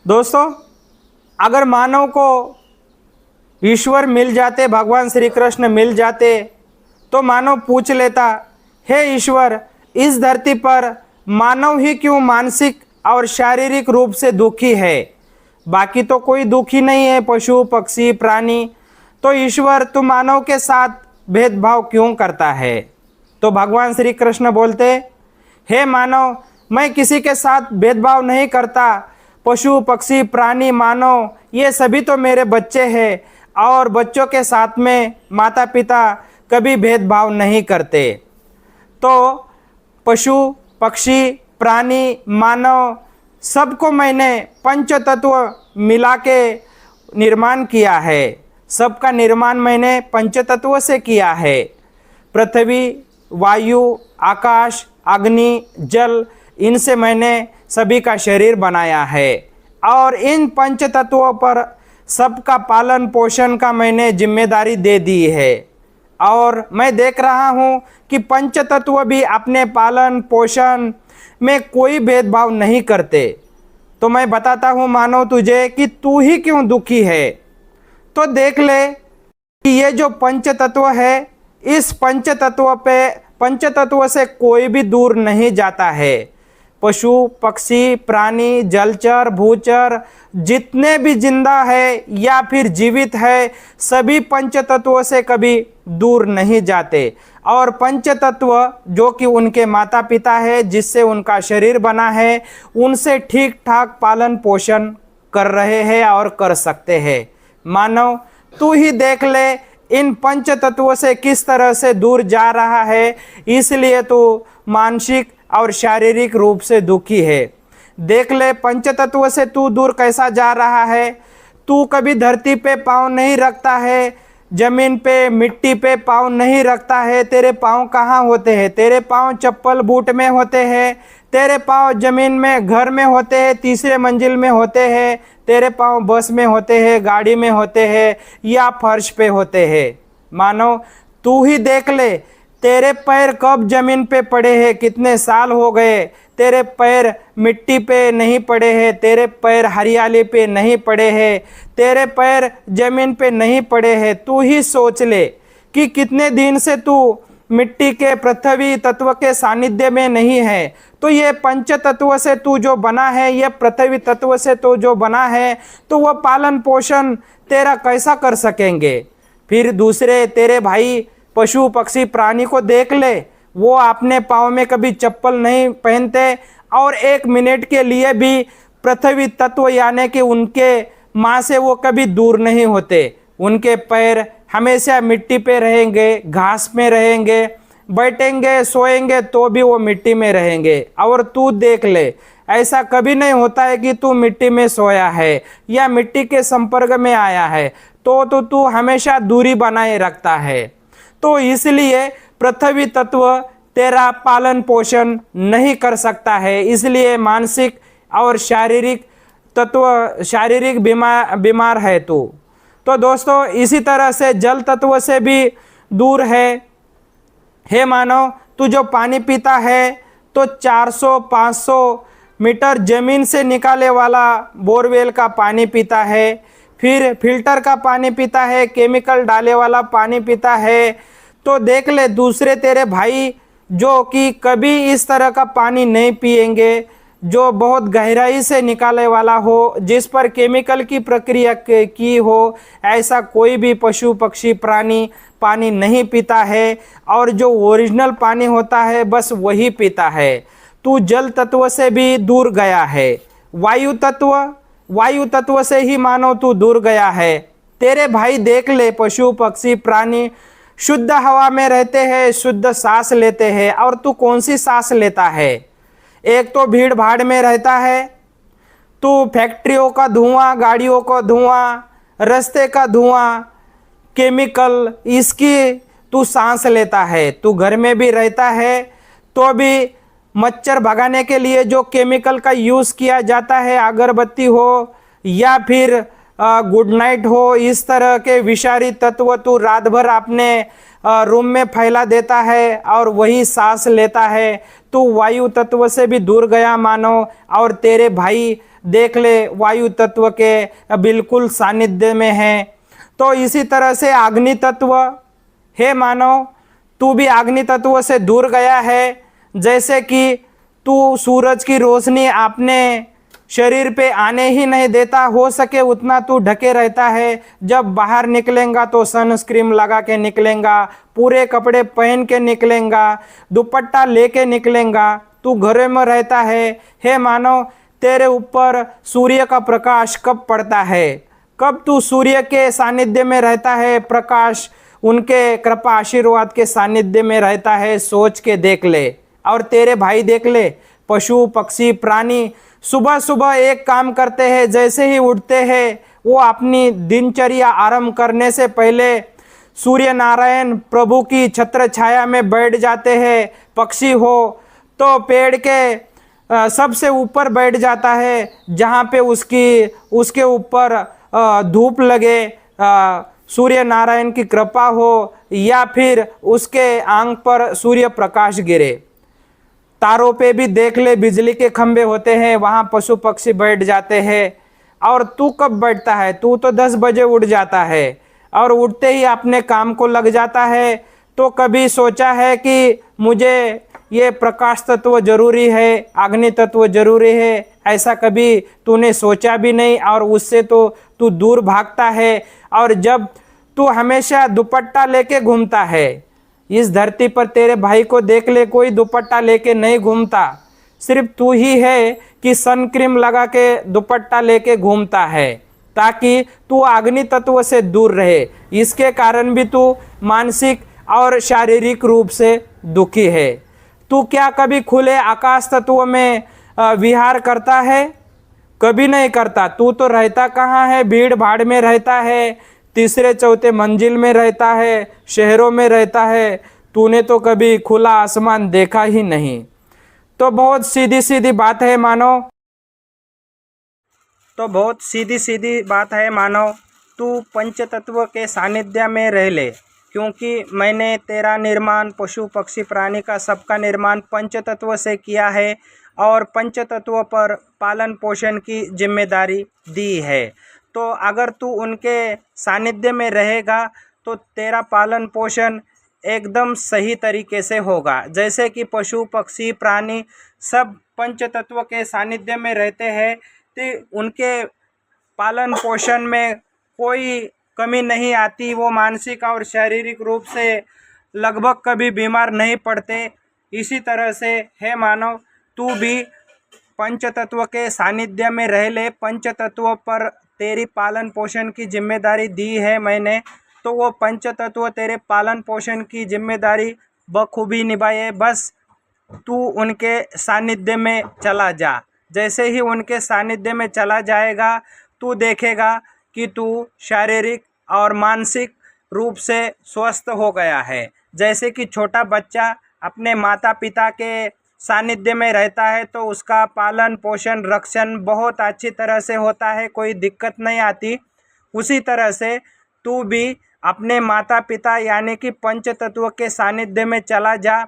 दोस्तों, अगर मानव को ईश्वर मिल जाते, भगवान श्री कृष्ण मिल जाते, तो मानव पूछ लेता, हे ईश्वर, इस धरती पर मानव ही क्यों मानसिक और शारीरिक रूप से दुखी है? बाकी तो कोई दुखी नहीं है, पशु पक्षी प्राणी, तो ईश्वर तू मानव के साथ भेदभाव क्यों करता है? तो भगवान श्री कृष्ण बोलते, हे मानव, मैं किसी के साथ भेदभाव नहीं करता। पशु पक्षी प्राणी मानव ये सभी तो मेरे बच्चे हैं, और बच्चों के साथ में माता पिता कभी भेदभाव नहीं करते। तो पशु पक्षी प्राणी मानव सबको मैंने पंच तत्व मिला के निर्माण किया है। सबका निर्माण मैंने पंच तत्व से किया है। पृथ्वी, वायु, आकाश, अग्नि, जल, इनसे मैंने सभी का शरीर बनाया है, और इन पंच तत्वों पर सबका पालन पोषण का मैंने जिम्मेदारी दे दी है। और मैं देख रहा हूँ कि पंच तत्व भी अपने पालन पोषण में कोई भेदभाव नहीं करते। तो मैं बताता हूँ मानो तुझे कि तू ही क्यों दुखी है। तो देख ले कि ये जो पंच तत्व है, इस पंच तत्व से कोई भी दूर नहीं जाता है। पशु पक्षी प्राणी जलचर भूचर जितने भी जिंदा है या फिर जीवित है, सभी पंच तत्वों से कभी दूर नहीं जाते। और पंच तत्व जो कि उनके माता पिता है, जिससे उनका शरीर बना है, उनसे ठीक ठाक पालन पोषण कर रहे हैं और कर सकते हैं। मानव, तू ही देख ले इन पंच तत्वों से किस तरह से दूर जा रहा है, इसलिए तू मानसिक और शारीरिक रूप से दुखी है। देख ले पंच तत्व से तू दूर कैसा जा रहा है। तू कभी धरती पे पाँव नहीं रखता है, जमीन पे मिट्टी पे पाँव नहीं रखता है। तेरे पाँव कहाँ होते हैं? तेरे पाँव चप्पल बूट में होते हैं। तेरे पाँव जमीन में घर में होते हैं, तीसरे मंजिल में होते हैं। तेरे पाँव बस में होते हैं, गाड़ी में होते हैं, या फर्श पे होते हैं। मानो तू ही देख ले, तेरे पैर कब जमीन पे पड़े हैं, कितने साल हो गए। तेरे पैर मिट्टी पे नहीं पड़े हैं, तेरे पैर हरियाली पे नहीं पड़े हैं, तेरे पैर जमीन पे नहीं पड़े हैं। तू ही सोच ले कि कितने दिन से तू मिट्टी के पृथ्वी तत्व के सानिध्य में नहीं है। तो ये पंच तत्व से तू जो बना है, ये पृथ्वी तत्व से तू जो बना है, तो वह पालन पोषण तेरा कैसा कर सकेंगे? फिर दूसरे तेरे भाई पशु पक्षी प्राणी को देख ले, वो अपने पाँव में कभी चप्पल नहीं पहनते, और एक मिनट के लिए भी पृथ्वी तत्व यानी कि उनके माँ से वो कभी दूर नहीं होते। उनके पैर हमेशा मिट्टी पे रहेंगे, घास में रहेंगे, बैठेंगे सोएंगे तो भी वो मिट्टी में रहेंगे। और तू देख ले, ऐसा कभी नहीं होता है कि तू मिट्टी में सोया है या मिट्टी के संपर्क में आया है तो तू हमेशा दूरी बनाए रखता है। तो इसलिए पृथ्वी तत्व तेरा पालन पोषण नहीं कर सकता है, इसलिए मानसिक और शारीरिक बीमार है तू। तो दोस्तों, इसी तरह से जल तत्व से भी दूर है। हे मानव, तू जो पानी पीता है तो 400-500 मीटर जमीन से निकाले वाला बोरवेल का पानी पीता है, फिर फिल्टर का पानी पीता है, केमिकल डाले वाला पानी पीता है। तो देख ले दूसरे तेरे भाई जो कि कभी इस तरह का पानी नहीं पिएंगे, जो बहुत गहराई से निकाले वाला हो, जिस पर केमिकल की प्रक्रिया की हो, ऐसा कोई भी पशु पक्षी प्राणी पानी नहीं पीता है। और जो ओरिजिनल पानी होता है बस वही पीता है। तू जल तत्व से भी दूर गया है। वायु तत्व से ही मानो तू दूर गया है। तेरे भाई देख ले, पशु पक्षी प्राणी शुद्ध हवा में रहते हैं, शुद्ध सांस लेते हैं, और तू कौन सी सांस लेता है? एक तो भीड़ भाड़ में रहता है, तू फैक्ट्रियों का धुआं, गाड़ियों का धुआं, रास्ते का धुआं, केमिकल, इसकी तू सांस लेता है। तू घर में भी रहता है तो भी मच्छर भगाने के लिए जो केमिकल का यूज़ किया जाता है, अगरबत्ती हो या फिर गुड नाइट हो, इस तरह के विषारी तत्व तू रात भर अपने रूम में फैला देता है और वही सांस लेता है। तू वायु तत्व से भी दूर गया मानो। और तेरे भाई देख ले वायु तत्व के बिल्कुल सानिध्य में है। तो इसी तरह से अग्नि तत्व, हे मानव तू भी अग्नि तत्व से दूर गया है। जैसे कि तू सूरज की रोशनी अपने शरीर पे आने ही नहीं देता, हो सके उतना तू ढके रहता है। जब बाहर निकलेगा तो सनस्क्रीन लगा के निकलेगा, पूरे कपड़े पहन के निकलेगा, दुपट्टा लेके निकलेगा, तू घरों में रहता है। हे मानव तेरे ऊपर सूर्य का प्रकाश कब पड़ता है, कब तू सूर्य के सानिध्य में रहता है, प्रकाश उनके कृपा आशीर्वाद के सानिध्य में रहता है, सोच के देख ले। और तेरे भाई देख ले, पशु पक्षी प्राणी सुबह सुबह एक काम करते हैं, जैसे ही उठते हैं वो अपनी दिनचर्या आरंभ करने से पहले सूर्य नारायण प्रभु की छत्र छाया में बैठ जाते हैं। पक्षी हो तो पेड़ के सबसे ऊपर बैठ जाता है, जहाँ पे उसके ऊपर धूप लगे, सूर्य नारायण की कृपा हो, या फिर उसके आंख पर सूर्य प्रकाश गिरे। तारों पे भी देख ले, बिजली के खंभे होते हैं, वहाँ पशु पक्षी बैठ जाते हैं। और तू कब बैठता है, तू तो 10 बजे उठ जाता है और उठते ही अपने काम को लग जाता है। तो कभी सोचा है कि मुझे ये प्रकाश तत्व जरूरी है, अग्नि तत्व जरूरी है? ऐसा कभी तूने सोचा भी नहीं, और उससे तो तू दूर भागता है। और जब तू हमेशा दुपट्टा लेके घूमता है, इस धरती पर तेरे भाई को देख ले, कोई दुपट्टा लेके नहीं घूमता, सिर्फ तू ही है कि सन क्रीम लगा के दुपट्टा लेके घूमता है, ताकि तू अग्नि तत्व से दूर रहे। इसके कारण भी तू मानसिक और शारीरिक रूप से दुखी है। तू क्या कभी खुले आकाश तत्व में विहार करता है? कभी नहीं करता। तू तो रहता कहाँ है, भीड़ भाड़ में रहता है, तीसरे चौथे मंजिल में रहता है, शहरों में रहता है। तूने तो कभी खुला आसमान देखा ही नहीं। तो बहुत सीधी सीधी बात है मानो, तू पंच तत्व के सानिध्य में रह ले, क्योंकि मैंने तेरा निर्माण पशु पक्षी प्राणी का सबका निर्माण पंच तत्व से किया है, और पंच तत्व पर पालन पोषण की जिम्मेदारी दी है। तो अगर तू उनके सानिध्य में रहेगा तो तेरा पालन पोषण एकदम सही तरीके से होगा। जैसे कि पशु पक्षी प्राणी सब पंच तत्व के सानिध्य में रहते हैं, तो उनके पालन पोषण में कोई कमी नहीं आती। वो मानसिक और शारीरिक रूप से लगभग कभी बीमार नहीं पड़ते। इसी तरह से हे मानव, तू भी पंच तत्व के सानिध्य में रह ले। पंच तत्व पर तेरी पालन पोषण की जिम्मेदारी दी है मैंने, तो वो पंच तत्व तेरे पालन पोषण की जिम्मेदारी बखूबी निभाए। बस तू उनके सानिध्य में चला जा। जैसे ही उनके सानिध्य में चला जाएगा, तू देखेगा कि तू शारीरिक और मानसिक रूप से स्वस्थ हो गया है। जैसे कि छोटा बच्चा अपने माता पिता के सानिध्य में रहता है तो उसका पालन पोषण रक्षण बहुत अच्छी तरह से होता है, कोई दिक्कत नहीं आती। उसी तरह से तू भी अपने माता पिता यानी कि पंच तत्व के सानिध्य में चला जा।